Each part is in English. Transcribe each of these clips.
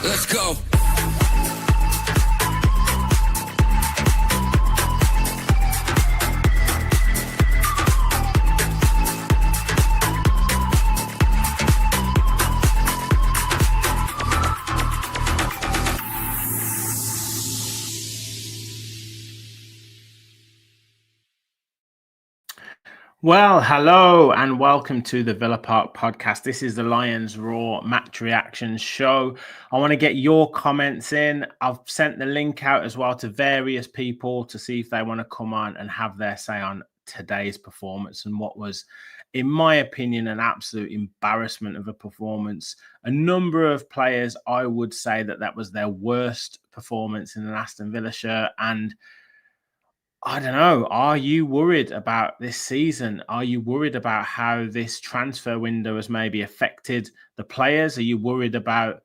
Let's go. Well, hello and welcome to the Villa Park podcast. This is the Lions Raw match reaction show. I want to get your comments in. I've sent the link out as well to various people to see if they want to come on and have their say on today's performance and what was, in my opinion, an absolute embarrassment of a performance. A number of players, I would say that was their worst performance in an Aston Villa shirt. And I don't know. Are you worried about this season? Are you worried about how this transfer window has maybe affected the players? Are you worried about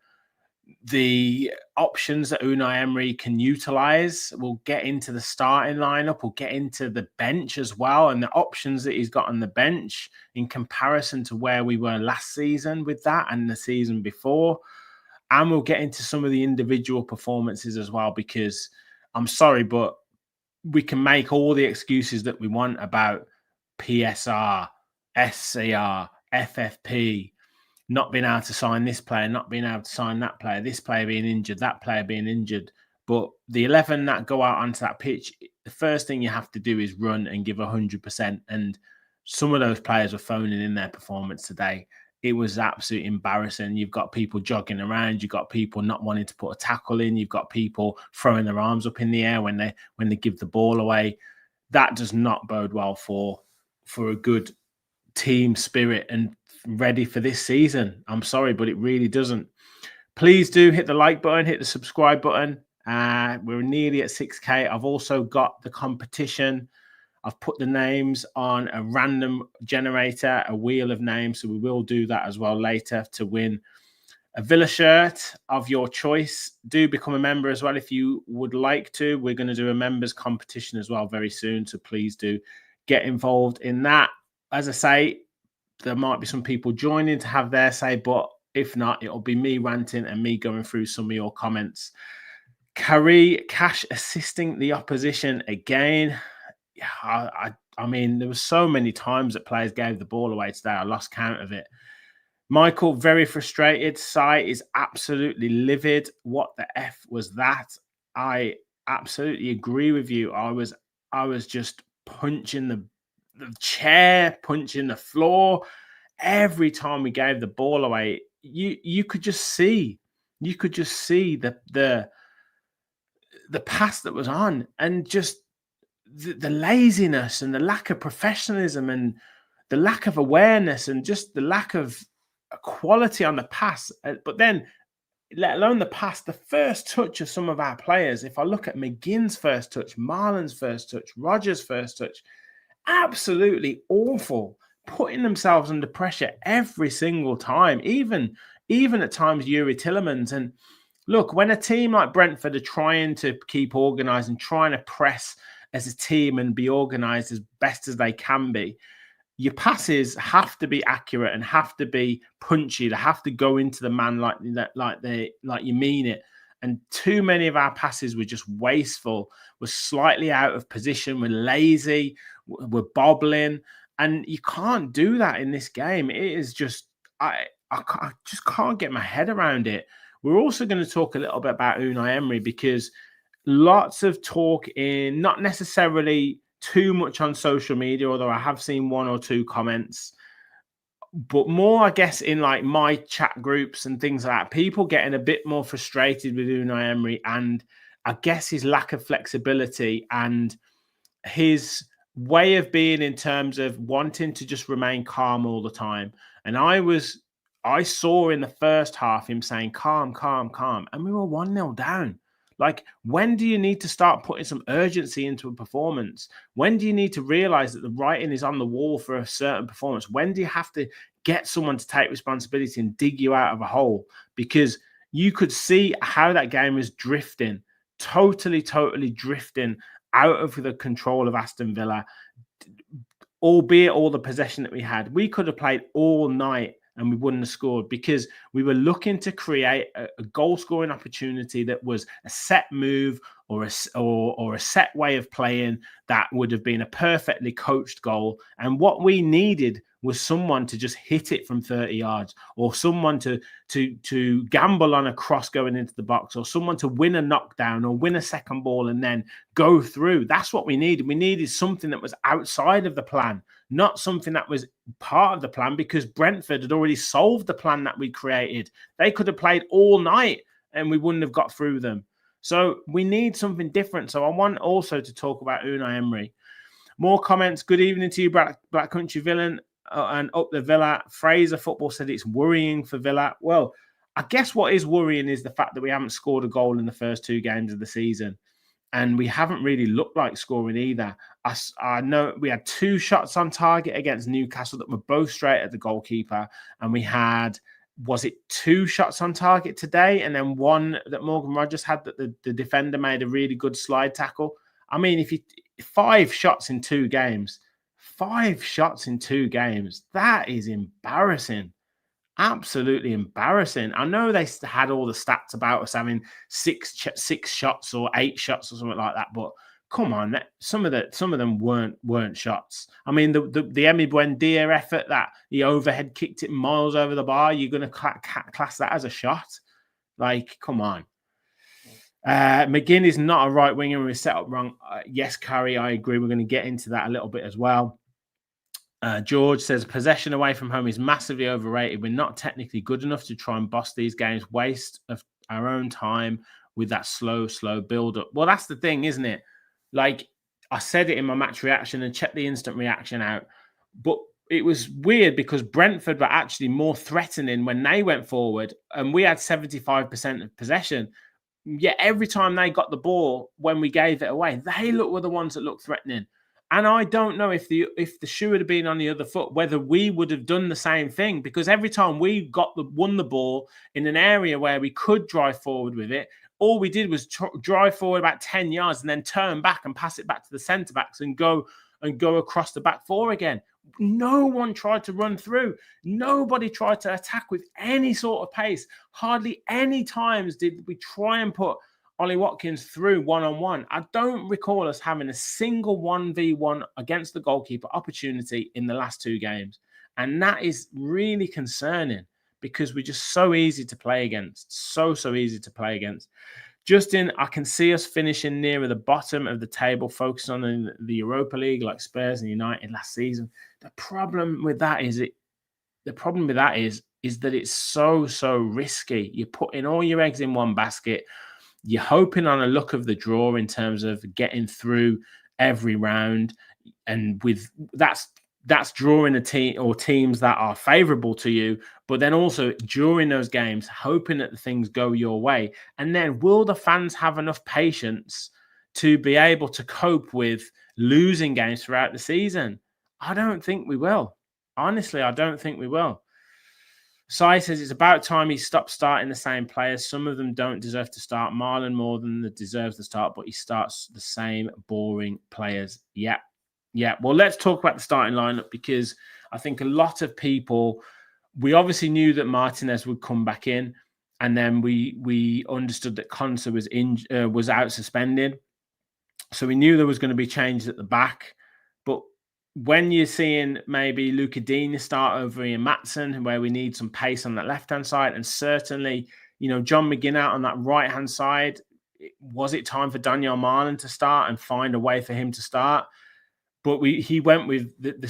the options that Unai Emery can utilize? We'll get into the starting lineup. We'll get into the bench as well and the options that he's got on the bench in comparison to where we were last season with that and the season before. And we'll get into some of the individual performances as well, because I'm sorry, but we can make all the excuses that we want about PSR, SCR, FFP, not being able to sign this player, not being able to sign that player, this player being injured, that player being injured. But the 11 that go out onto that pitch, the first thing you have to do is run and give 100%. And some of those players were phoning in their performance today. It was absolutely embarrassing. You've got people jogging around. You've got people not wanting to put a tackle in. You've got people throwing their arms up in the air when they give the ball away. That does not bode well for a good team spirit and ready for this season. I'm sorry, but it really doesn't. Please do hit the like button, hit the subscribe button. We're nearly at 6K. I've also got the competition. I've put the names on a random generator, a wheel of names. So we will do that as well later to win a Villa shirt of your choice. Do become a member as well if you would like to. We're going to do a members competition as well very soon. So please do get involved in that. As I say, there might be some people joining to have their say, but if not, it'll be me ranting and me going through some of your comments. Cash assisting the opposition again. I mean, there were so many times that players gave the ball away today. I lost count of it. Michael, very frustrated. Sai is absolutely livid. What the F was that? I absolutely agree with you. I was just punching the chair, punching the floor. Every time we gave the ball away, you could just see the pass that was on, and just the laziness and the lack of professionalism and the lack of awareness and just the lack of quality on the pass. But then, let alone the pass, the first touch of some of our players, if I look at McGinn's first touch, Marlon's first touch, Rogers' first touch, absolutely awful, putting themselves under pressure every single time, even at times Yuri Tillemans. And look, when a team like Brentford are trying to keep organised and trying to press as a team and be organised as best as they can be, your passes have to be accurate and have to be punchy. They have to go into the man like you mean it. And too many of our passes were just wasteful, were slightly out of position, were lazy, were bobbling. And you can't do that in this game. It is just, I just can't get my head around it. We're also going to talk a little bit about Unai Emery, because lots of talk in, not necessarily too much on social media, although I have seen one or two comments, but more, I guess, in like my chat groups and things like that, people getting a bit more frustrated with Unai Emery and I guess his lack of flexibility and his way of being in terms of wanting to just remain calm all the time. And I saw in the first half him saying, calm, calm, calm. And we were 1-0 down. Like, when do you need to start putting some urgency into a performance? When do you need to realize that the writing is on the wall for a certain performance? When do you have to get someone to take responsibility and dig you out of a hole? Because you could see how that game was drifting, totally drifting out of the control of Aston Villa, albeit all the possession that we had. We could have played all night and we wouldn't have scored because we were looking to create a goal scoring opportunity that was a set move or a set way of playing that would have been a perfectly coached goal. And what we needed was someone to just hit it from 30 yards, or someone to gamble on a cross going into the box, or someone to win a knockdown or win a second ball and then go through. That's what we needed. We needed something that was outside of the plan, not something that was part of the plan, because Brentford had already solved the plan that we created. They could have played all night and we wouldn't have got through them. So we need something different. So I want also to talk about Unai Emery. More comments. Good evening to you, Black Country Villain and Up the Villa. Fraser Football said it's worrying for Villa. Well, I guess what is worrying is the fact that we haven't scored a goal in the first 2 games of the season. And we haven't really looked like scoring either. I know we had 2 shots on target against Newcastle that were both straight at the goalkeeper. And we had, was it 2 shots on target today? And then one that Morgan Rogers had that the defender made a really good slide tackle. I mean, if you 5 shots in 2 games, 5 shots in 2 games, that is embarrassing. Absolutely embarrassing. I know they had all the stats about us having 6 shots or 8 shots or something like that, but come on, some of them weren't shots. I mean, the Emery Buendia effort that he overhead kicked it miles over the bar, you're going to class that as a shot? Like, come on. McGinn is not a right winger and we're set up wrong. Yes, Carrie, I agree. We're going to get into that a little bit as well. George says possession away from home is massively overrated. We're not technically good enough to try and boss these games. Waste of our own time with that slow build up. Well, that's the thing, isn't it? Like I said it in my match reaction and check the instant reaction out. But it was weird because Brentford were actually more threatening when they went forward and we had 75% of possession. Yet every time they got the ball when we gave it away, they were the ones that looked threatening. And I don't know if the shoe had been on the other foot, whether we would have done the same thing, because every time we won the ball in an area where we could drive forward with it, all we did was drive forward about 10 yards and then turn back and pass it back to the centre backs and go across the back 4 again. No one tried to run through. Nobody tried to attack with any sort of pace. Hardly any times did we try and put Ollie Watkins through one-on-one. I don't recall us having a single 1v1 against the goalkeeper opportunity in the last 2 games. And that is really concerning because we're just so easy to play against. So easy to play against. Justin, I can see us finishing nearer the bottom of the table, focusing on the Europa League like Spurs and United last season. The problem with that is that it's so risky. You're putting all your eggs in one basket. You're hoping on a luck of the draw in terms of getting through every round, and with that's drawing a team or teams that are favourable to you, but then also during those games, hoping that things go your way. And then will the fans have enough patience to be able to cope with losing games throughout the season? I don't think we will. Honestly, I don't think we will. Sai says it's about time he stopped starting the same players. Some of them don't deserve to start. Marlon more than deserves to start, but he starts the same boring players. Yeah. Well, let's talk about the starting lineup because I think a lot of people, we obviously knew that Martinez would come back in, and then we understood that Konsa was out suspended, so we knew there was going to be changes at the back. But when you're seeing maybe Luca Digne start over Ian Maatsen, where we need some pace on that left-hand side, and certainly, John McGinn out on that right-hand side, was it time for Daniel Marlon to start and find a way for him to start? But he went with the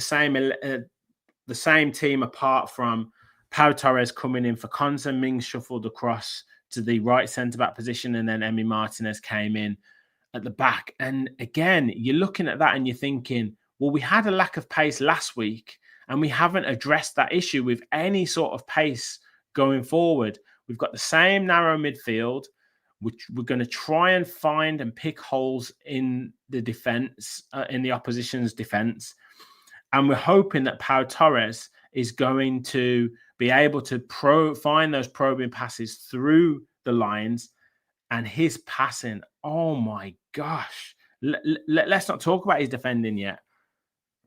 same team apart from Pau Torres coming in for Konsa. Mings shuffled across to the right centre-back position, and then Emi Martinez came in at the back. And again, you're looking at that and you're thinking, well, we had a lack of pace last week and we haven't addressed that issue with any sort of pace going forward. We've got the same narrow midfield, which we're going to try and find and pick holes in the defense, in the opposition's defense. And we're hoping that Pau Torres is going to be able to find those probing passes through the lines. And his passing, oh my gosh. Let's not talk about his defending yet.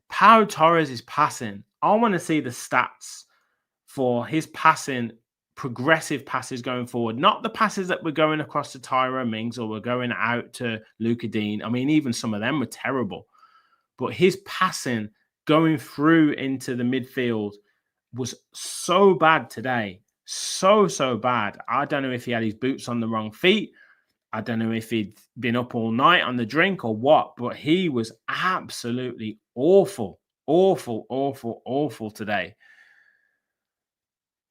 Pau Torres is passing. I want to see the stats for his passing, progressive passes going forward, not the passes that were going across to Tyrone Mings or were going out to Luca Dean. I mean, even some of them were terrible. But his passing going through into the midfield was so bad today. So bad. I don't know if he had his boots on the wrong feet. I don't know if he'd been up all night on the drink or what, but he was absolutely awful today.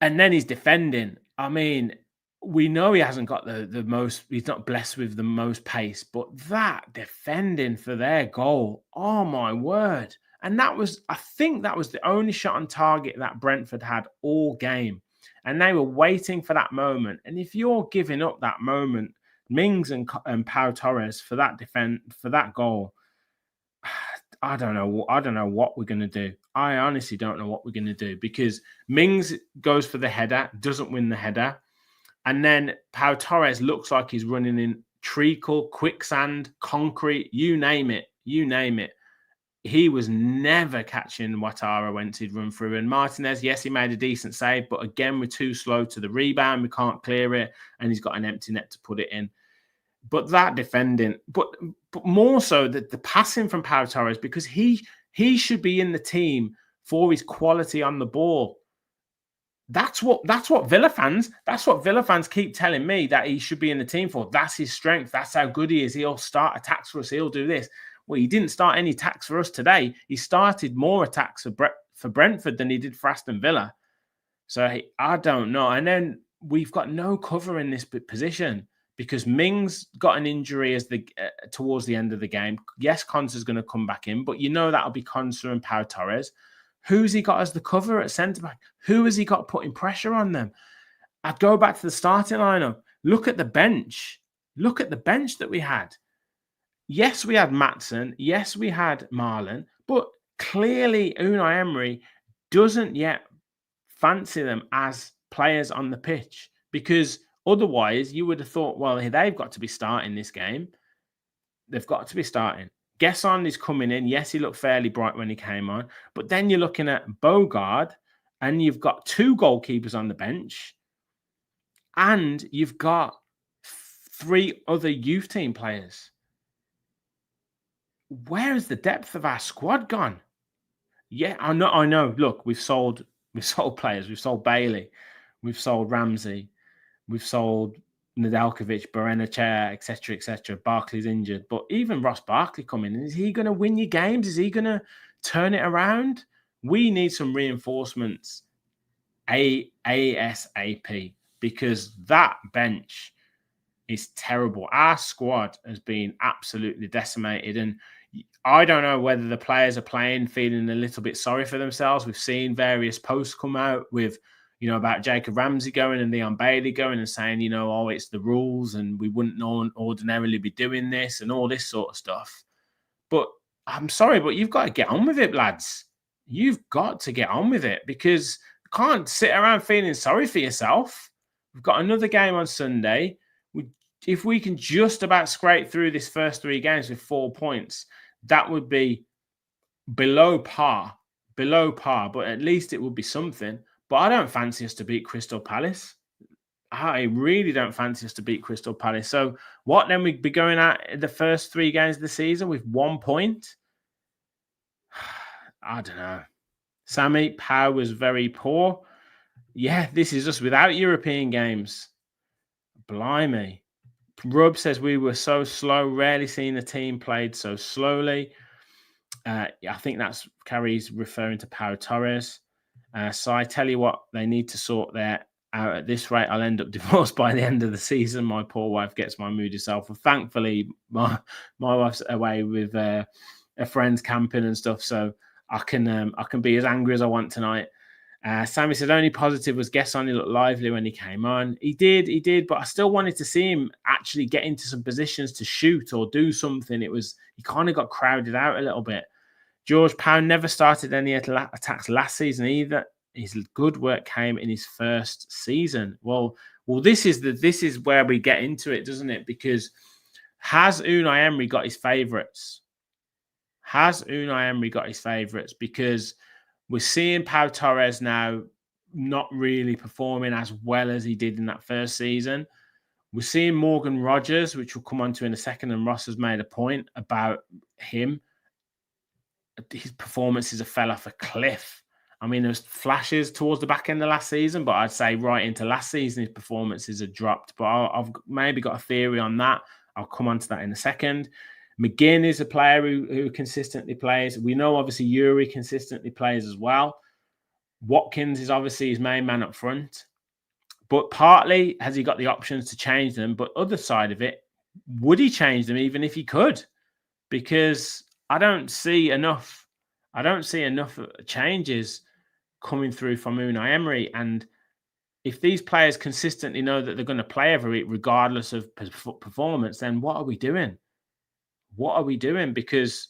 And then he's defending. I mean, we know he hasn't got the most, he's not blessed with the most pace, but that defending for their goal, oh my word. And that was, I think that was the only shot on target that Brentford had all game. And they were waiting for that moment. And if you're giving up that moment, Mings and Pau Torres for that goal, I don't know what we're going to do. I honestly don't know what we're going to do, because Mings goes for the header, doesn't win the header. And then Pau Torres looks like he's running in treacle, quicksand, concrete, you name it. He was never catching Ouattara when he'd run through. And Martinez, yes, he made a decent save, but again, we're too slow to the rebound. We can't clear it. And he's got an empty net to put it in. But that defending, but more so the passing from Pau Torres, because he should be in the team for his quality on the ball. That's what Villa fans keep telling me that he should be in the team for. That's his strength. That's how good he is. He'll start attacks for us. He'll do this. Well, he didn't start any attacks for us today. He started more attacks for Brentford than he did for Aston Villa. So I don't know. And then we've got no cover in this position, because Mings got an injury towards the end of the game. Yes, Konsa's going to come back in, but you know that'll be Konsa and Pau Torres. Who's he got as the cover at centre-back? Who has he got putting pressure on them? I'd go back to the starting lineup. Look at the bench. Look at the bench that we had. Yes, we had Maatsen. Yes, we had Marlon. But clearly Unai Emery doesn't yet fancy them as players on the pitch, because otherwise you would have thought, well, they've got to be starting this game. They've got to be starting. Gesson is coming in. Yes, he looked fairly bright when he came on. But then you're looking at Bogard, and you've got 2 goalkeepers on the bench, and you've got 3 other youth team players. Where is the depth of our squad gone? Yeah, I know. Look, we've sold players. We've sold Bailey. We've sold Ramsey. We've sold Nedeljkovic, Berenacea, etc. Barkley's injured. But even Ross Barkley coming in, is he going to win you games? Is he going to turn it around? We need some reinforcements ASAP, because that bench is terrible. Our squad has been absolutely decimated. And I don't know whether the players are playing feeling a little bit sorry for themselves. We've seen various posts come out with, about Jacob Ramsey going and Leon Bailey going and saying, oh, it's the rules and we wouldn't ordinarily be doing this and all this sort of stuff. But I'm sorry, but you've got to get on with it, lads. You've got to get on with it, because you can't sit around feeling sorry for yourself. We've got another game on Sunday. If we can just about scrape through this first 3 games with 4 points, that would be below par, but at least it would be something. But I don't fancy us to beat Crystal Palace. I really don't fancy us to beat Crystal Palace. So what then? We'd be going at the first 3 games of the season with 1 point? I don't know. Sammy, Pau was very poor. Yeah, this is just without European games. Blimey. Rub says we were so slow, rarely seen a team played so slowly. I think that's Carrie's referring to Pau Torres. So I tell you what, they need to sort that out. At this rate, I'll end up divorced by the end of the season. My poor wife gets my moody self. Well, thankfully, my wife's away with a friend's camping and stuff, so I can be as angry as I want tonight. Sammy said only positive was Gesson. He looked lively when he came on. He did, but I still wanted to see him actually get into some positions to shoot or do something. He kind of got crowded out a little bit. George Pau never started any attacks last season either. His good work came in his first season. Well, this is where we get into it, doesn't it? Because has Unai Emery got his favourites? Because we're seeing Pau Torres now not really performing as well as he did in that first season. We're seeing Morgan Rogers, which we'll come on to in a second, and Ross has made a point about him. His performances have fell off a cliff. I mean, there's flashes towards the back end of last season, but I'd say right into last season, his performances have dropped. But I've maybe got a theory on that. I'll come on to that in a second. McGinn is a player who consistently plays. We know, obviously, Yuri consistently plays as well. Watkins is obviously his main man up front. But partly, has he got the options to change them? But other side of it, would he change them even if he could? Because I don't see enough changes coming through from Unai Emery. And if these players consistently know that they're going to play every week, regardless of performance, then what are we doing? What are we doing? Because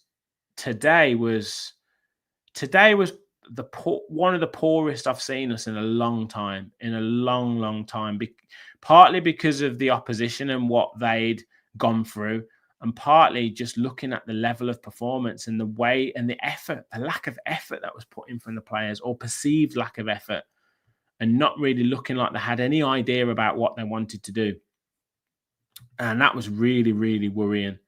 today was one of the poorest I've seen us in a long time, long time. Partly because of the opposition and what they'd gone through, and partly just looking at the level of performance and the way and the effort, the lack of effort that was put in from the players, or perceived lack of effort, and not really looking like they had any idea about what they wanted to do. And that was really, really worrying.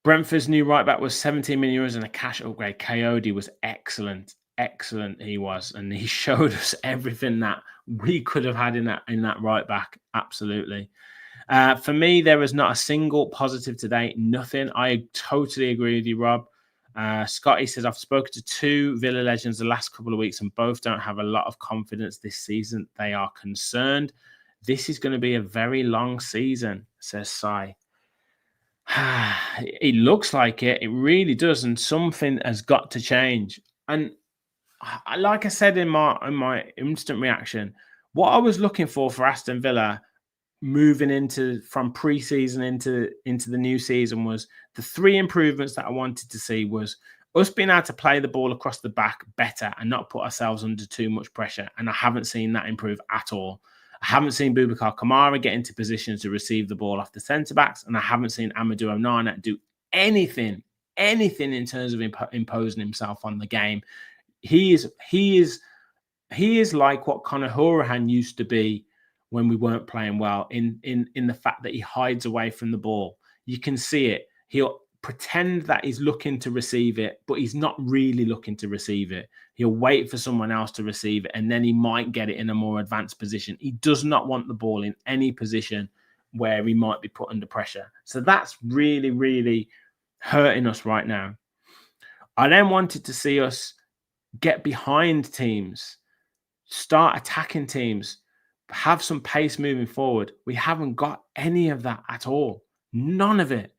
Brentford's new right back was 17 million euros and a cash upgrade. Coyote was excellent. Excellent he was. And he showed us everything that we could have had in that right back. Absolutely. For me, there was not a single positive today. Nothing. I totally agree with you, Rob. Scotty says, I've spoken to 2 Villa legends the last couple of weeks and both don't have a lot of confidence this season. They are concerned. This is going to be a very long season, says Sai. It looks like it. It really does. And something has got to change. And like I said in my instant reaction, what I was looking for Aston Villa moving from pre-season into the new season was the 3 improvements that I wanted to see was us being able to play the ball across the back better and not put ourselves under too much pressure. And I haven't seen that improve at all. I haven't seen Boubacar Kamara get into positions to receive the ball off the centre-backs, and I haven't seen Amadou Onana do anything in terms of imposing himself on the game. He is like what Conor Hourihane used to be when we weren't playing well, in the fact that he hides away from the ball. You can see it. He'll pretend that he's looking to receive it, but he's not really looking to receive it. He'll wait for someone else to receive it, and then he might get it in a more advanced position. He does not want the ball in any position where he might be put under pressure. So that's really, really hurting us right now. I then wanted to see us get behind teams, start attacking teams, have some pace moving forward. We haven't got any of that at all. None of it.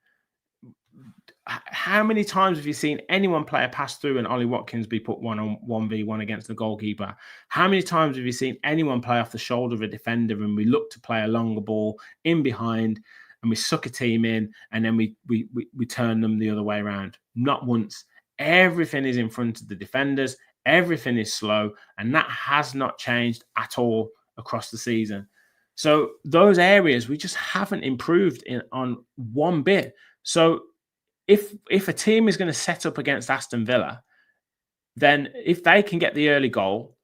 How many times have you seen anyone play a pass through and Ollie Watkins be put 1v1 against the goalkeeper? How many times have you seen anyone play off the shoulder of a defender and we look to play a longer ball in behind and we suck a team in and then we turn them the other way around? Not once. Everything is in front of the defenders. Everything is slow, and that has not changed at all across the season. So those areas we just haven't improved on one bit. So if a team is going to set up against Aston Villa, then if they can get the early goal,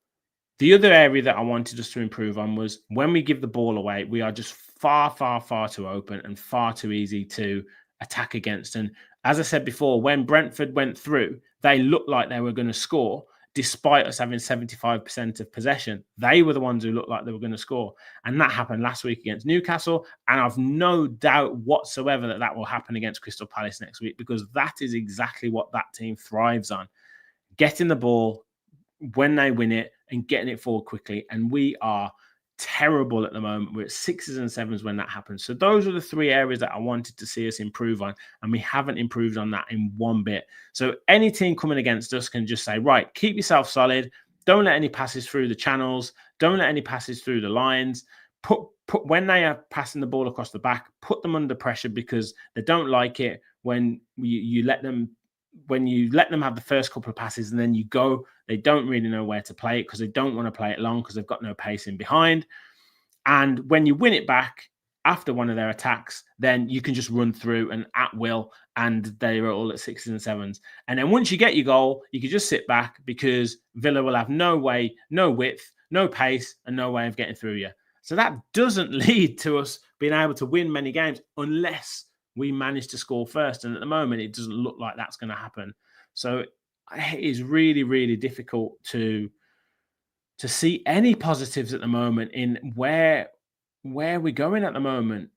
the other area that I wanted us to improve on was when we give the ball away, we are just far, far, far too open and far too easy to attack against. And as I said before, when Brentford went through, they looked like they were going to score, despite us having 75% of possession. They were the ones who looked like they were going to score. And that happened last week against Newcastle. And I've no doubt whatsoever that will happen against Crystal Palace next week, because that is exactly what that team thrives on. Getting the ball when they win it and getting it forward quickly. And we are terrible at the moment. We're at 6s and 7s when that happens. So those are the 3 areas that I wanted to see us improve on, and we haven't improved on that in one bit. So any team coming against us can just say, right, keep yourself solid. Don't let any passes through the channels. Don't let any passes through the lines. Put when they are passing the ball across the back, put them under pressure, because they don't like it when you let them have the first couple of passes and then you go, they don't really know where to play it because they don't want to play it long because they've got no pace in behind. And when you win it back after one of their attacks, then you can just run through and at will, and they are all at 6s and 7s. And then once you get your goal, you can just sit back because Villa will have no way, no width, no pace, and no way of getting through you. So that doesn't lead to us being able to win many games unless we manage to score first. And at the moment, it doesn't look like that's going to happen. So it is really, really difficult to see any positives at the moment in where we're going at the moment.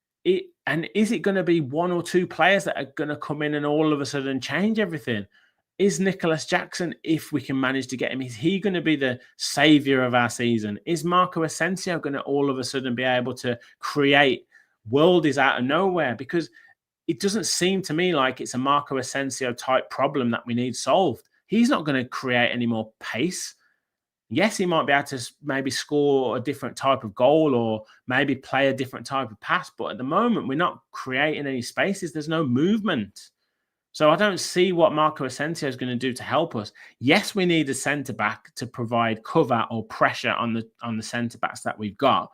And is it going to be one or two players that are going to come in and all of a sudden change everything? Is Nicholas Jackson, if we can manage to get him, is he going to be the savior of our season? Is Marco Asensio going to all of a sudden be able to create worldies out of nowhere? Because it doesn't seem to me like it's a Marco Asensio type problem that we need solved. He's not going to create any more pace. Yes, he might be able to maybe score a different type of goal or maybe play a different type of pass. But at the moment, we're not creating any spaces. There's no movement. So I don't see what Marco Asensio is going to do to help us. Yes, we need a centre-back to provide cover or pressure on the centre-backs that we've got.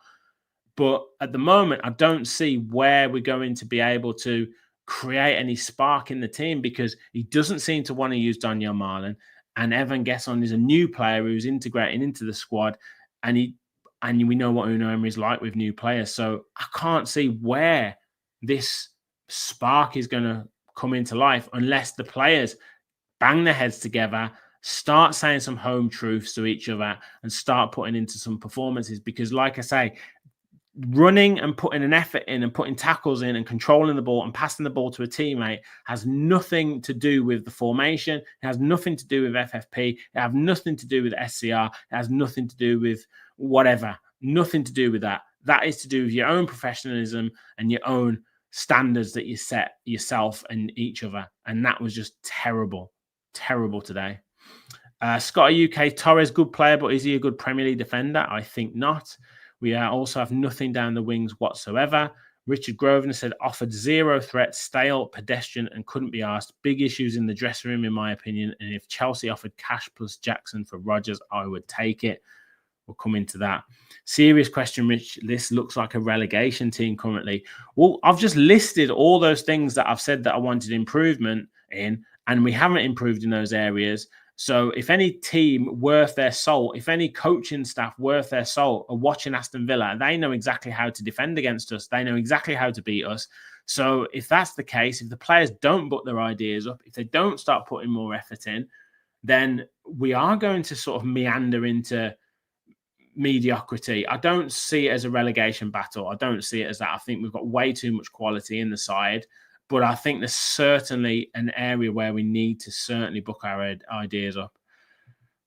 But at the moment, I don't see where we're going to be able to create any spark in the team because he doesn't seem to want to use Daniel Marlin. And Evan Gesson is a new player who's integrating into the squad. And we know what Unai Emery is like with new players. So I can't see where this spark is going to come into life unless the players bang their heads together, start saying some home truths to each other and start putting into some performances. Because like I say, running and putting an effort in and putting tackles in and controlling the ball and passing the ball to a teammate has nothing to do with the formation. It has nothing to do with FFP. It has nothing to do with SCR. It has nothing to do with whatever. Nothing to do with that. That is to do with your own professionalism and your own standards that you set yourself and each other. And that was just terrible. Terrible today. Scotty UK, Torres, good player, but is he a good Premier League defender? I think not. We also have nothing down the wings whatsoever. Richard Grosvenor said, offered zero threat, stale, pedestrian, and couldn't be asked. Big issues in the dressing room, in my opinion. And if Chelsea offered cash plus Jackson for Rodgers, I would take it. We'll come into that. Serious question, Rich. This looks like a relegation team currently. Well, I've just listed all those things that I've said that I wanted improvement in, and we haven't improved in those areas. So if any team worth their salt, if any coaching staff worth their salt are watching Aston Villa, they know exactly how to defend against us. They know exactly how to beat us. So if that's the case, if the players don't put their ideas up, if they don't start putting more effort in, then we are going to sort of meander into mediocrity. I don't see it as a relegation battle. I don't see it as that. I think we've got way too much quality in the side. But I think there's certainly an area where we need to certainly book our ideas up.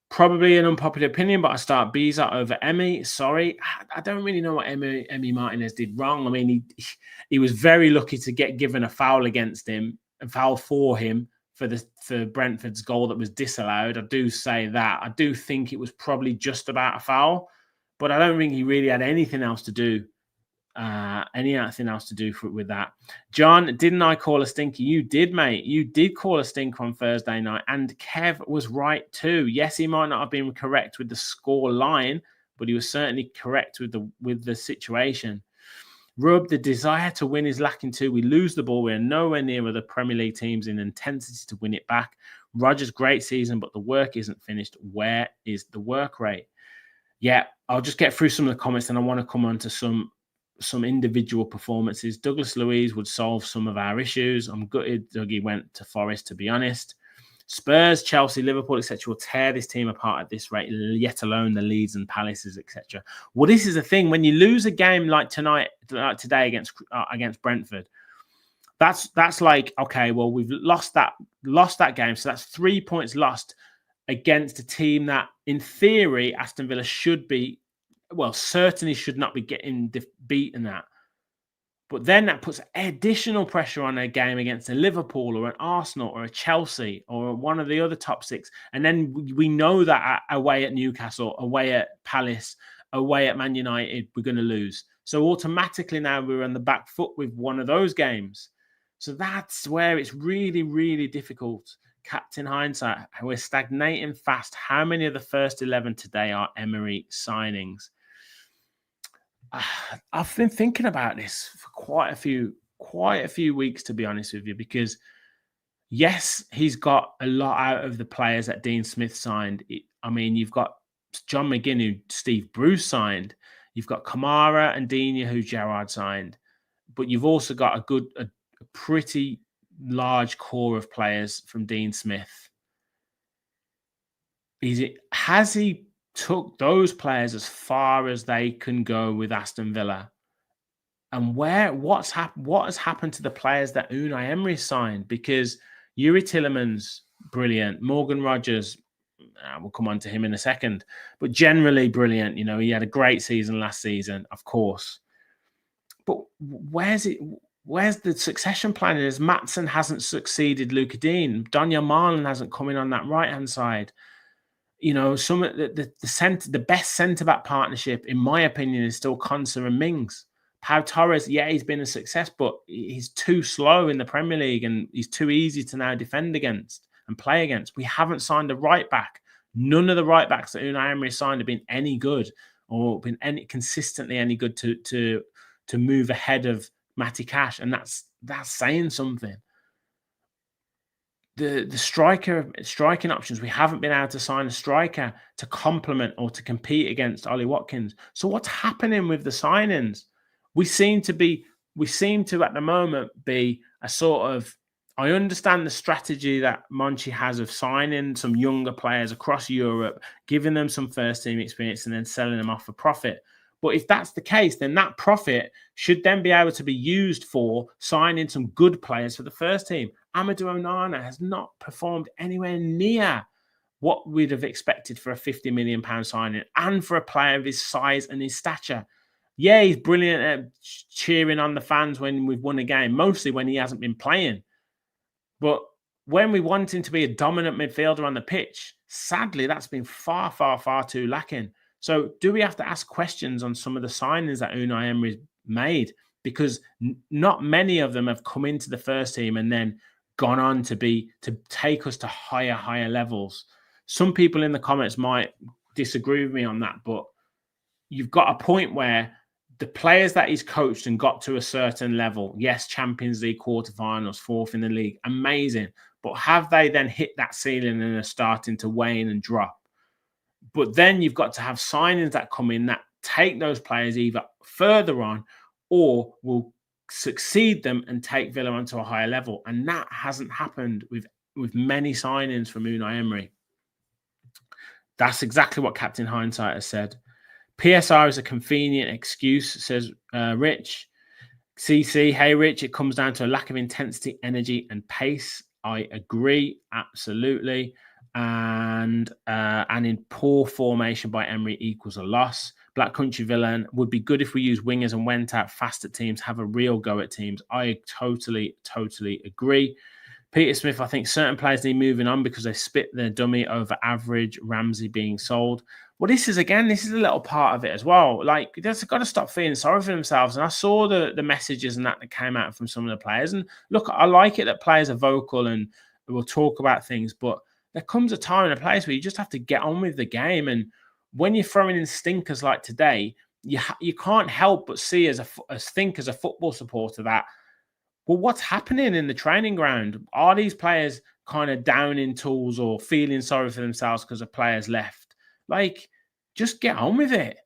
Probably an unpopular opinion, but I start Biza over Emery. Sorry, I don't really know what Emery Martinez did wrong. I mean, he was very lucky to get given a foul against him, a foul for him for Brentford's goal that was disallowed. I do say that. I do think it was probably just about a foul, but I don't think he really had anything else to do. Anything else to do with that. John, didn't I call a stinker? You did, mate. You did call a stinker on Thursday night, and Kev was right too. Yes, he might not have been correct with the score line, but he was certainly correct with the situation. Rub, the desire to win is lacking too. We lose the ball. We're nowhere near other Premier League teams in intensity to win it back. Rodgers, great season, but the work isn't finished. Where is the work rate? Yeah, I'll just get through some of the comments, and I want to come on to some individual performances. Douglas Luiz would solve some of our issues. I'm gutted Dougie went to Forest, to be honest. Spurs, Chelsea, Liverpool, etc. will tear this team apart at this rate, yet alone the Leeds and Palaces, etc. Well, this is the thing. When you lose a game like today against Brentford, that's like, okay, well, we've lost that game. So that's 3 points lost against a team that, in theory, Aston Villa should be, well, certainly should not be getting beaten at. But then that puts additional pressure on a game against a Liverpool or an Arsenal or a Chelsea or one of the other top six. And then we know that away at Newcastle, away at Palace, away at Man United, we're going to lose. So automatically now we're on the back foot with one of those games. So that's where it's really, really difficult. Captain hindsight, we're stagnating fast. How many of the first 11 today are Emery signings? I've been thinking about this for quite a few weeks, to be honest with you, because yes, he's got a lot out of the players that Dean Smith signed. I mean, you've got John McGinn, who Steve Bruce signed. You've got Kamara and Digne, who Gerrard signed. But you've also got a pretty large core of players from Dean Smith. Has he took those players as far as they can go with Aston Villa? And what has happened to the players that Unai Emery signed? Because Yuri Tillemans, brilliant. Morgan Rogers, we'll come on to him in a second, but generally brilliant. You know, he had a great season last season, of course. But where's the succession planning? As Maatsen hasn't succeeded Luca Dean, Daniel Marlon hasn't come in on that right-hand side. You know, some of the best centre-back partnership, in my opinion, is still Konsa and Mings. Pau Torres, yeah, he's been a success, but he's too slow in the Premier League and he's too easy to now defend against and play against. We haven't signed a right back. None of the right backs that Unai Emery signed have been any good or been consistently any good to move ahead of Matty Cash, and that's saying something. The striking options, we haven't been able to sign a striker to complement or to compete against Ollie Watkins. So what's happening with the signings? We seem to at the moment be a sort of, I understand the strategy that Monchi has of signing some younger players across Europe, giving them some first team experience and then selling them off for profit. But if that's the case, then that profit should then be able to be used for signing some good players for the first team. Amadou Onana has not performed anywhere near what we'd have expected for a £50 million signing and for a player of his size and his stature. Yeah, he's brilliant at cheering on the fans when we've won a game, mostly when he hasn't been playing. But when we want him to be a dominant midfielder on the pitch, sadly, that's been far, far, far too lacking. So do we have to ask questions on some of the signings that Unai Emery's made? Because not many of them have come into the first team and then gone on to take us to higher levels. Some people in the comments might disagree with me on that, but you've got a point where the players that he's coached and got to a certain level, yes, Champions League quarterfinals, fourth in the league, amazing. But have they then hit that ceiling and are starting to wane and drop? But then you've got to have signings that come in that take those players either further on or will succeed them and take Villa onto a higher level. And that hasn't happened with many signings from Unai Emery. That's exactly what Captain Hindsight has said. PSR is a convenient excuse, says Rich. CC, hey Rich, it comes down to a lack of intensity, energy, and pace. I agree, absolutely. And in poor formation by Emery equals a loss. Black Country Villain, would be good if we use wingers and went out fast at teams, have a real go at teams. I totally agree. Peter Smith, I think certain players need moving on because they spit their dummy over average. Ramsey being sold. Well, this is a little part of it as well. Like, they've got to stop feeling sorry for themselves. And I saw the messages and that came out from some of the players. And look, I like it that players are vocal and will talk about things. But there comes a time and a place where you just have to get on with the game. And when you're throwing in stinkers like today, you can't help but see as a football supporter that, well, what's happening in the training ground? Are these players kind of down in tools or feeling sorry for themselves because a player's left? Like, just get on with it.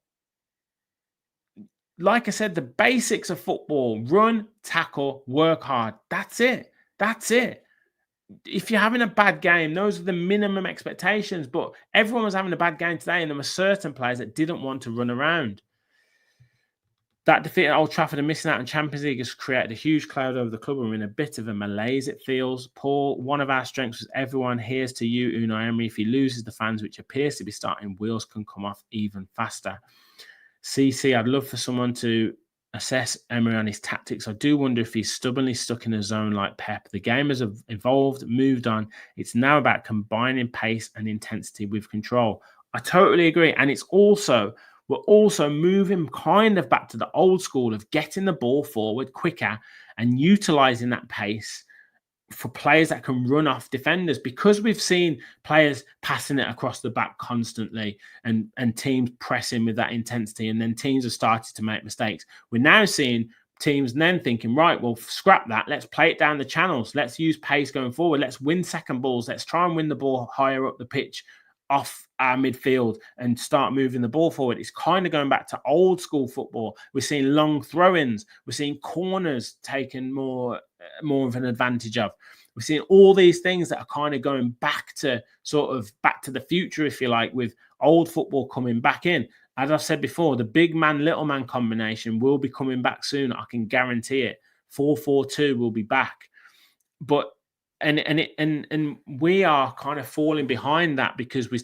Like I said, the basics of football: run, tackle, work hard. That's it. If you're having a bad game, those are the minimum expectations. But everyone was having a bad game today, and there were certain players that didn't want to run around. That defeat at Old Trafford and missing out on Champions League has created a huge cloud over the club, and we're in a bit of a malaise, it feels. Paul, one of our strengths was everyone. Here's to you, Unai Emery. If he loses the fans, which appears to be starting, wheels can come off even faster. CC, I'd love for someone to assess Emery on his tactics. I do wonder if he's stubbornly stuck in a zone like Pep. The game has evolved, moved on. It's now about combining pace and intensity with control. I totally agree. And we're also moving kind of back to the old school of getting the ball forward quicker and utilizing that pace for players that can run off defenders, because we've seen players passing it across the back constantly and teams pressing with that intensity, and then teams have started to make mistakes. We're now seeing teams then thinking, right, well, scrap that. Let's play it down the channels. Let's use pace going forward. Let's win second balls. Let's try and win the ball higher up the pitch off our midfield and start moving the ball forward. It's kind of going back to old school football. We're seeing long throw-ins. We're seeing corners taken more of an advantage of. We're seeing all these things that are kind of going back to back to the future, if you like, with old football coming back in. As I've said before, the big man, little man combination will be coming back soon. I can guarantee it. 4-4-2 will be back. But and we are kind of falling behind that because we're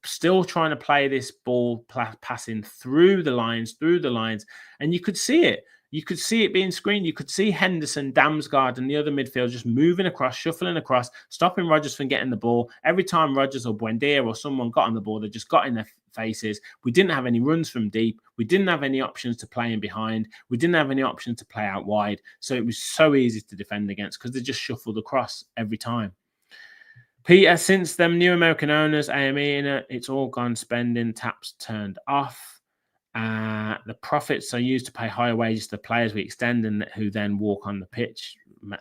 still trying to play this ball passing through the lines, and you could see it. You could see it being screened. You could see Henderson, Damsgaard, and the other midfield just moving across, shuffling across, stopping Rodgers from getting the ball. Every time Rodgers or Buendia or someone got on the ball, they just got in their faces. We didn't have any runs from deep. We didn't have any options to play in behind. We didn't have any options to play out wide. So it was so easy to defend against because they just shuffled across every time. Peter, since them new American owners, AME, it's all gone spending, taps turned off. The profits are used to pay higher wages to the players we extend and who then walk on the pitch.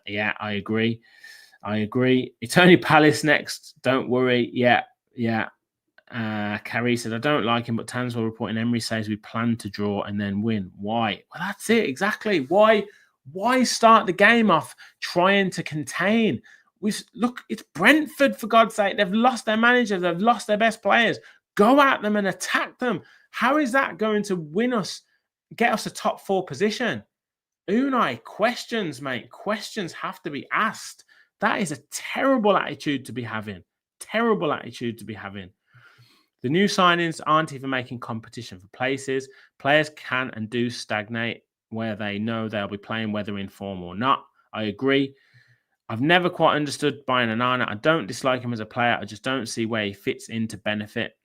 Yeah, I agree. It's only Palace next. Don't worry. Yeah. Carrie said, I don't like him, but Tanswell reporting Emery says we plan to draw and then win. Why? Well, that's it. Exactly. Why start the game off trying to contain? Look, it's Brentford, for God's sake. They've lost their manager. They've lost their best players. Go at them and attack them. How is that going to win us, get us a top 4 position? Unai, questions, mate. Questions have to be asked. That is a terrible attitude to be having. Terrible attitude to be having. The new signings aren't even making competition for places. Players can and do stagnate where they know they'll be playing, whether in form or not. I agree. I've never quite understood Brian Onana. I don't dislike him as a player. I just don't see where he fits in to benefit.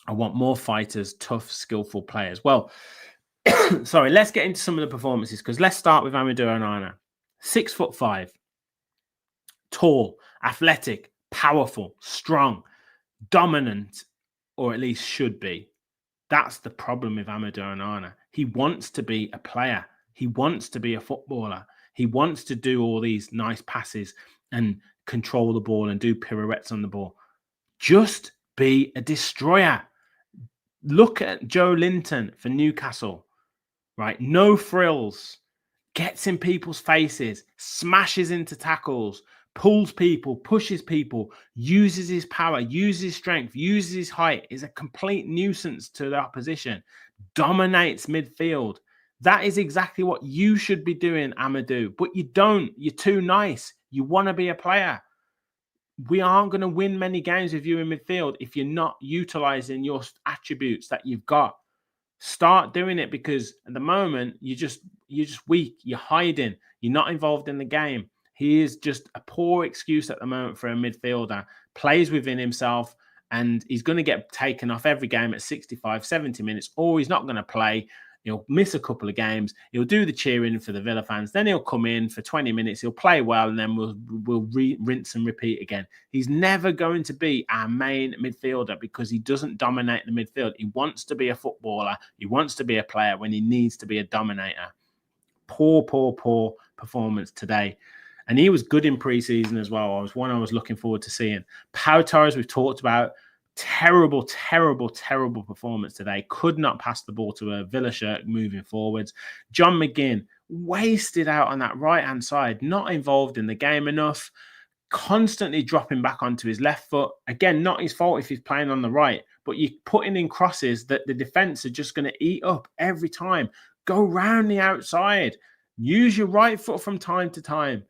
I want more fighters, tough, skillful players. Well, sorry, let's get into some of the performances because let's start with Amadou Onana. 6'5", tall, athletic, powerful, strong, dominant, or at least should be. That's the problem with Amadou Onana. He wants to be a player. He wants to be a footballer. He wants to do all these nice passes and control the ball and do pirouettes on the ball. Just be a destroyer. Look at Joe Linton for Newcastle, right? No frills, gets in people's faces, smashes into tackles, pulls people, pushes people, uses his power, uses his strength, uses his height, is a complete nuisance to the opposition, dominates midfield. That is exactly what you should be doing, Amadou, but you don't. You're too nice. You want to be a player. We aren't going to win many games with you in midfield if you're not utilizing your attributes that you've got. Start doing it because at the moment you're just weak. You're hiding. You're not involved in the game. He is just a poor excuse at the moment for a midfielder. Plays within himself and he's going to get taken off every game at 65, 70 minutes, or he's not going to play. He'll miss a couple of games. He'll do the cheering for the Villa fans. Then he'll come in for 20 minutes. He'll play well, and then we'll rinse and repeat again. He's never going to be our main midfielder because he doesn't dominate the midfield. He wants to be a footballer. He wants to be a player when he needs to be a dominator. Poor performance today. And he was good in pre-season as well. I was looking forward to seeing. Pau Torres, we've talked about. Terrible performance today. Could not pass the ball to a Villa shirt moving forwards. John McGinn wasted out on that right-hand side, not involved in the game enough, constantly dropping back onto his left foot. Again, not his fault if he's playing on the right, but you're putting in crosses that the defense are just going to eat up every time. Go round the outside. Use your right foot from time to time.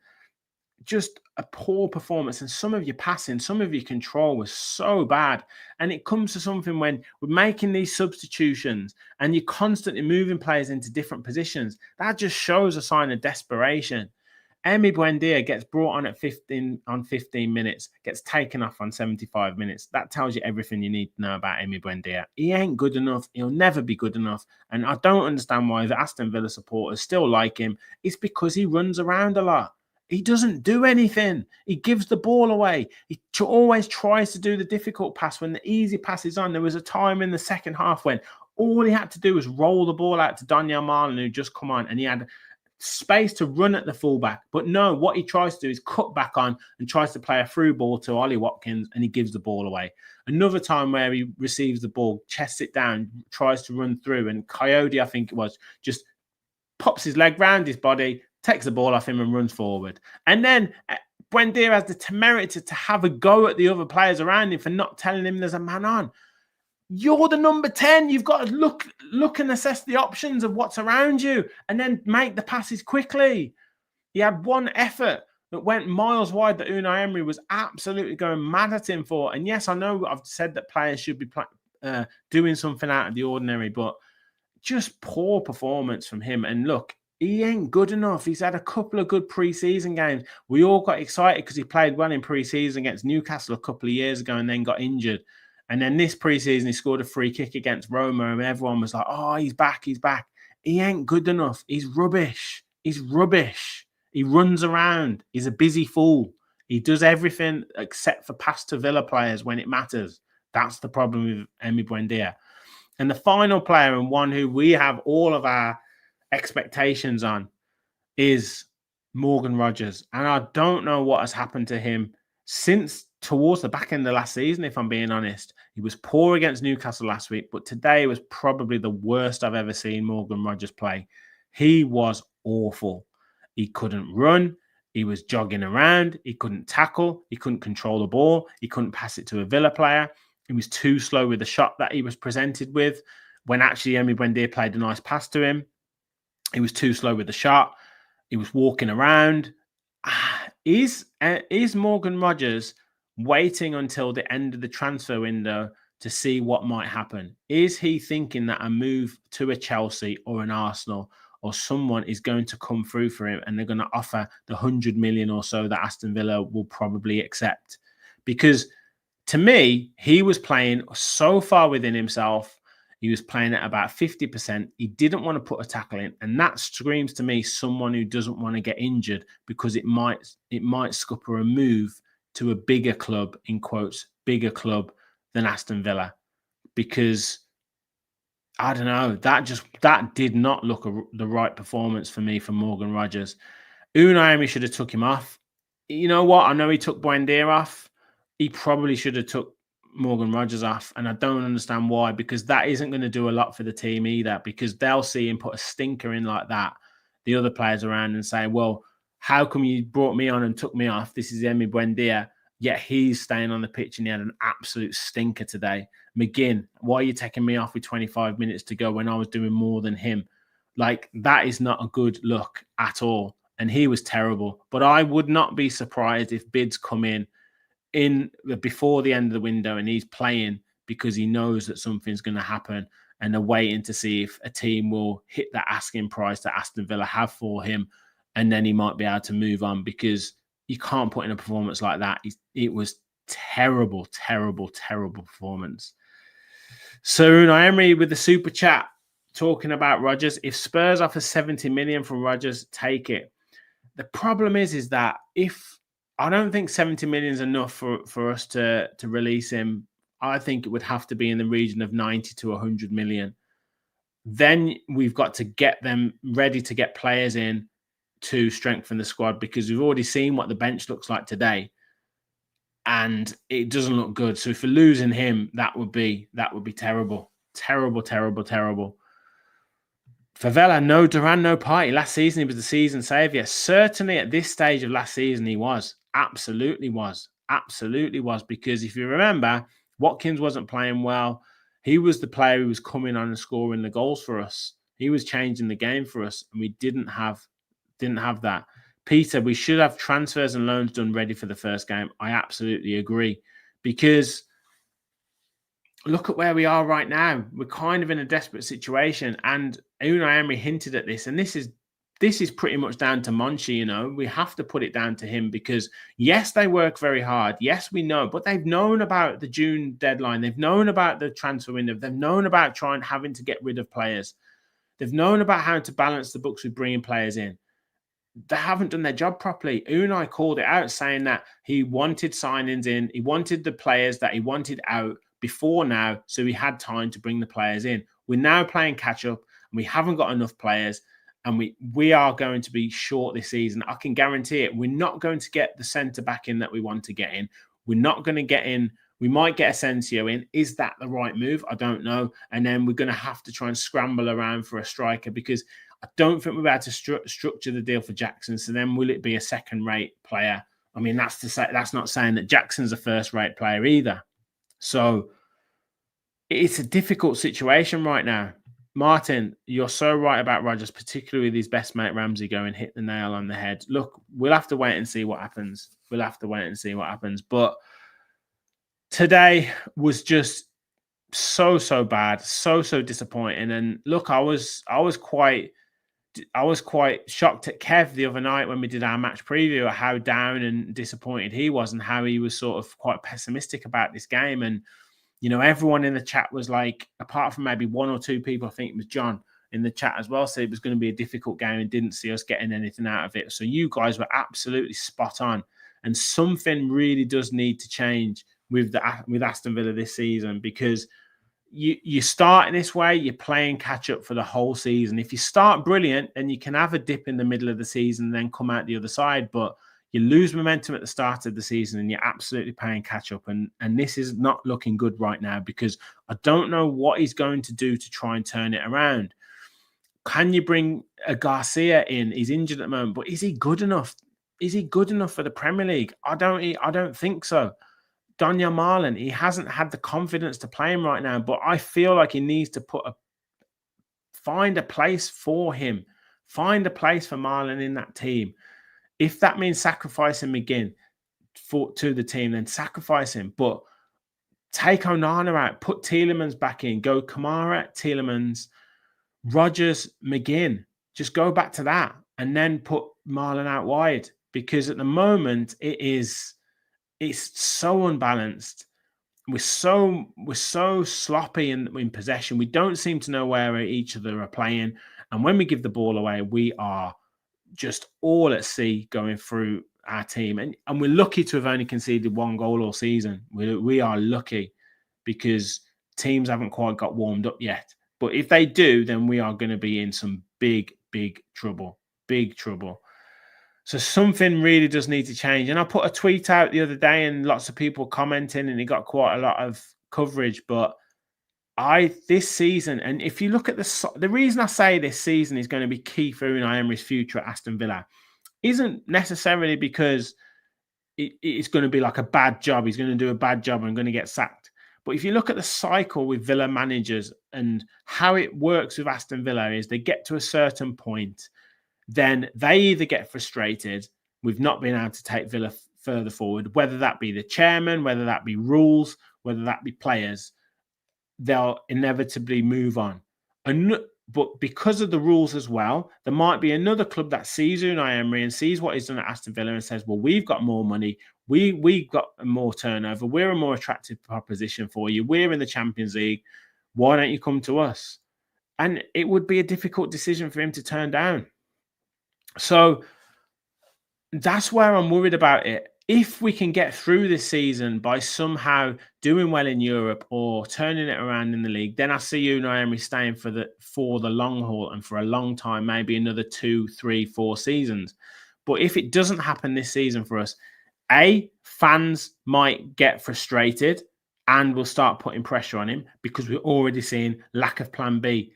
Just a poor performance, and some of your passing, some of your control was so bad. And it comes to something when we're making these substitutions and you're constantly moving players into different positions. That just shows a sign of desperation. Emery Buendia gets brought on at 15 minutes, gets taken off on 75 minutes. That tells you everything you need to know about Emery Buendia. He ain't good enough. He'll never be good enough. And I don't understand why the Aston Villa supporters still like him. It's because he runs around a lot. He doesn't do anything. He gives the ball away. He always tries to do the difficult pass when the easy pass is on. There was a time in the second half when all he had to do was roll the ball out to Daniel Marlin, who just come on, and he had space to run at the fullback. But no, what he tries to do is cut back on and tries to play a through ball to Ollie Watkins, and he gives the ball away. Another time where he receives the ball, chests it down, tries to run through, and Coyote, I think it was, just pops his leg round his body, takes the ball off him and runs forward. And then Buendia has the temerity to have a go at the other players around him for not telling him there's a man on. You're the number 10. You've got to look and assess the options of what's around you and then make the passes quickly. He had one effort that went miles wide that Unai Emery was absolutely going mad at him for. And yes, I know I've said that players should be doing something out of the ordinary, but just poor performance from him. And look, he ain't good enough. He's had a couple of good pre-season games. We all got excited because he played well in pre-season against Newcastle a couple of years ago and then got injured. And then this preseason, he scored a free kick against Roma, and everyone was like, oh, he's back, he's back. He ain't good enough. He's rubbish. He's rubbish. He runs around. He's a busy fool. He does everything except for pass to Villa players when it matters. That's the problem with Emery Buendia. And the final player, and one who we have all of our expectations on, is Morgan Rogers. And I don't know what has happened to him since towards the back end of last season, if I'm being honest. He was poor against Newcastle last week, but today was probably the worst I've ever seen Morgan Rogers play. He was awful. He couldn't run. He was jogging around. He couldn't tackle. He couldn't control the ball. He couldn't pass it to a Villa player. He was too slow with the shot that he was presented with when actually Emery Buendia played a nice pass to him. He was too slow with the shot. He was walking around. Is Morgan Rogers waiting until the end of the transfer window to see what might happen? Is he thinking that a move to a Chelsea or an Arsenal or someone is going to come through for him and they're going to offer the 100 million or so that Aston Villa will probably accept? Because to me, he was playing so far within himself. He was playing at about 50%. He didn't want to put a tackle in. And that screams to me someone who doesn't want to get injured because it might scupper a move to a bigger club, in quotes, bigger club than Aston Villa. Because, I don't know, that did not look the right performance for me from Morgan Rogers. Unai Emery should have took him off. You know what? I know he took Buendia off. He probably should have took Morgan Rogers off, and I don't understand why, because that isn't going to do a lot for the team either, because they'll see him put a stinker in like that, the other players around, and say, well, how come you brought me on and took me off? This is Emery Buendia, yet he's staying on the pitch and he had an absolute stinker today. McGinn, why are you taking me off with 25 minutes to go when I was doing more than him? Like, that is not a good look at all, and he was terrible. But I would not be surprised if bids come in before the end of the window and he's playing because he knows that something's going to happen, and they're waiting to see if a team will hit that asking price that Aston Villa have for him, and then he might be able to move on, because you can't put in a performance like that. It was terrible, terrible, terrible performance. So Unai Emery with the super chat talking about Rodgers. If Spurs offer 70 million for Rodgers, take it. The problem is that if I don't think 70 million is enough for us to release him. I think it would have to be in the region of 90 to 100 million. Then we've got to get them ready to get players in to strengthen the squad, because we've already seen what the bench looks like today, and it doesn't look good. So if we're losing him, that would be terrible. Terrible, terrible, terrible. For Villa, no Duran, no party. Last season, he was the season saviour. Certainly at this stage of last season, he was. Absolutely was. Absolutely was. Because if you remember, Watkins wasn't playing well. He was the player who was coming on and scoring the goals for us. He was changing the game for us, and we didn't have that. Peter, we should have transfers and loans done ready for the first game. I absolutely agree. Because look at where we are right now. We're kind of in a desperate situation, and Unai Emery hinted at this, and this is pretty much down to Monchi. You know, we have to put it down to him, because yes, they work very hard. Yes, we know, but they've known about the June deadline. They've known about the transfer window. They've known about having to get rid of players. They've known about how to balance the books with bringing players in. They haven't done their job properly. Unai called it out, saying that he wanted signings in. He wanted the players that he wanted out before now, so he had time to bring the players in. We're now playing catch up, and we haven't got enough players. and we are going to be short this season. I can guarantee it. We're not going to get the centre back in that we want to get in. We're not going to get in. We might get Asensio in. Is that the right move? I don't know. And then we're going to have to try and scramble around for a striker, because I don't think we're about to structure the deal for Jackson. So then will it be a second-rate player? I mean, that's not saying that Jackson's a first-rate player either. So it's a difficult situation right now. Martin, you're so right about Rodgers, particularly with his best mate Ramsey going hit the nail on the head. Look, we'll have to wait and see what happens. But today was just so bad, so disappointing. And look, I was quite shocked at Kev the other night when we did our match preview at how down and disappointed he was, and how he was sort of quite pessimistic about this game. And you know, everyone in the chat was like, apart from maybe one or two people, I think it was John in the chat as well, said it was going to be a difficult game and didn't see us getting anything out of it. So you guys were absolutely spot on. And something really does need to change with Aston Villa this season, because you start in this way, you're playing catch up for the whole season. If you start brilliant, then you can have a dip in the middle of the season and then come out the other side. But you lose momentum at the start of the season and you're absolutely playing catch up. And this is not looking good right now, because I don't know what he's going to do to try and turn it around. Can you bring a Garcia in? He's injured at the moment, but is he good enough? Is he good enough for the Premier League? I don't think so. Donyell Marlon, he hasn't had the confidence to play him right now, but I feel like he needs to find a place for him. Find a place for Marlon in that team. If that means sacrificing McGinn to the team, then sacrifice him. But take Onana out, put Tielemans back in, go Kamara, Tielemans, Rodgers, McGinn. Just go back to that, and then put Marlon out wide, because at the moment it's so unbalanced. We're so sloppy in possession. We don't seem to know where each other are playing, and when we give the ball away, we are just all at sea going through our team. And we're lucky to have only conceded one goal all season. We are lucky, because teams haven't quite got warmed up yet. But if they do, then we are going to be in some big trouble. Big trouble. So something really does need to change. And I put a tweet out the other day and lots of people commenting, and it got quite a lot of coverage. But this season, and if you look at the reason I say this season is going to be key for Unai Emery's future at Aston Villa isn't necessarily because it's going to be like a bad job. He's going to do a bad job and going to get sacked. But if you look at the cycle with Villa managers and how it works with Aston Villa, is they get to a certain point, then they either get frustrated with not being able to take Villa further forward, whether that be the chairman, whether that be rules, whether that be players, they'll inevitably move on. But because of the rules as well, there might be another club that sees Unai Emery and sees what he's done at Aston Villa and says, well, we've got more money. We've got more turnover. We're a more attractive proposition for you. We're in the Champions League. Why don't you come to us? And it would be a difficult decision for him to turn down. So that's where I'm worried about it. If we can get through this season by somehow doing well in Europe or turning it around in the league, then I see Unai Emery staying for the long haul and for a long time, maybe another 2, 3, 4 seasons. But if it doesn't happen this season for us, fans might get frustrated and we'll start putting pressure on him, because we're already seeing lack of plan B,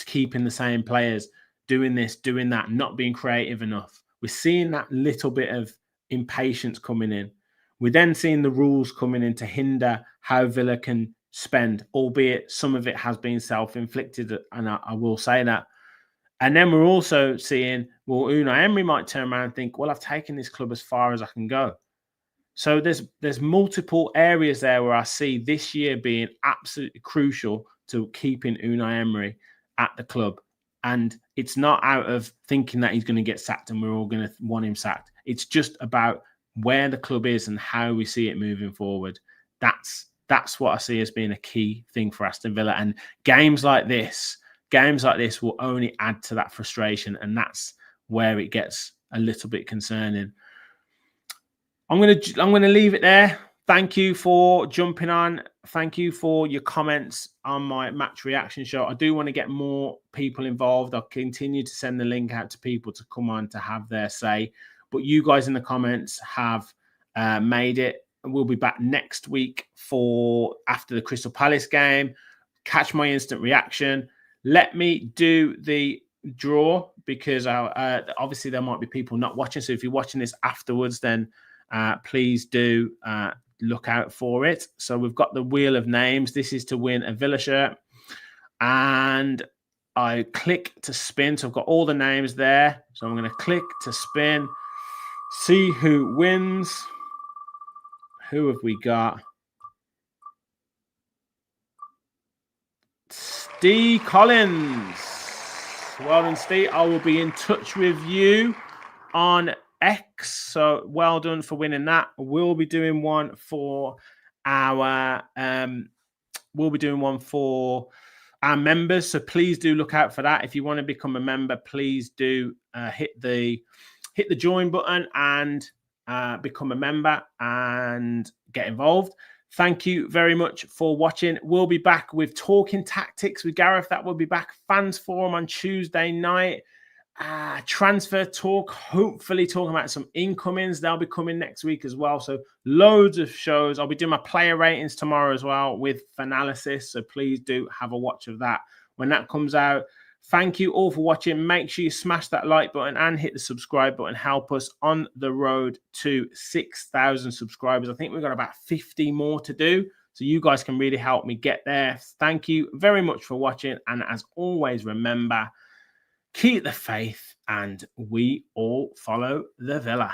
keeping the same players, doing this, doing that, not being creative enough. We're seeing that little bit of impatience coming in. We're then seeing the rules coming in to hinder how Villa can spend, albeit some of it has been self-inflicted, and I will say that. And then we're also seeing, well, Unai Emery might turn around and think, well, I've taken this club as far as I can go. So there's multiple areas there where I see this year being absolutely crucial to keeping Unai Emery at the club. And it's not out of thinking that he's going to get sacked and we're all going to want him sacked. It's just about where the club is and how we see it moving forward. That's what I see as being a key thing for Aston Villa. And games like this will only add to that frustration. And that's where it gets a little bit concerning. I'm going to leave it there. Thank you for jumping on. Thank you for your comments on my match reaction show. I do want to get more people involved. I'll continue to send the link out to people to come on to have their say. But you guys in the comments have made it. We'll be back next week for after the Crystal Palace game. Catch my instant reaction. Let me do the draw because obviously there might be people not watching. So if you're watching this afterwards, then please do look out for it. So we've got the wheel of names. This is to win a Villa shirt. And I click to spin. So I've got all the names there. So I'm going to click to spin. See who wins. Who have we got? Steve Collins. Well done, Steve. I will be in touch with you on X. So well done for winning that. We'll be doing one for our members. So please do look out for that. If you want to become a member, please do hit the join button and become a member and get involved. Thank you very much for watching. We'll be back with Talking Tactics with Gareth. That will be back. Fans Forum on Tuesday night. Transfer talk, hopefully talking about some incomings. They'll be coming next week as well. So loads of shows. I'll be doing my player ratings tomorrow as well with analysis. So please do have a watch of that when that comes out. Thank you all for watching. Make sure you smash that like button and hit the subscribe button. Help us on the road to 6,000 subscribers. I think we've got about 50 more to do. So you guys can really help me get there. Thank you very much for watching. And as always, remember, keep the faith and we all follow the Villa.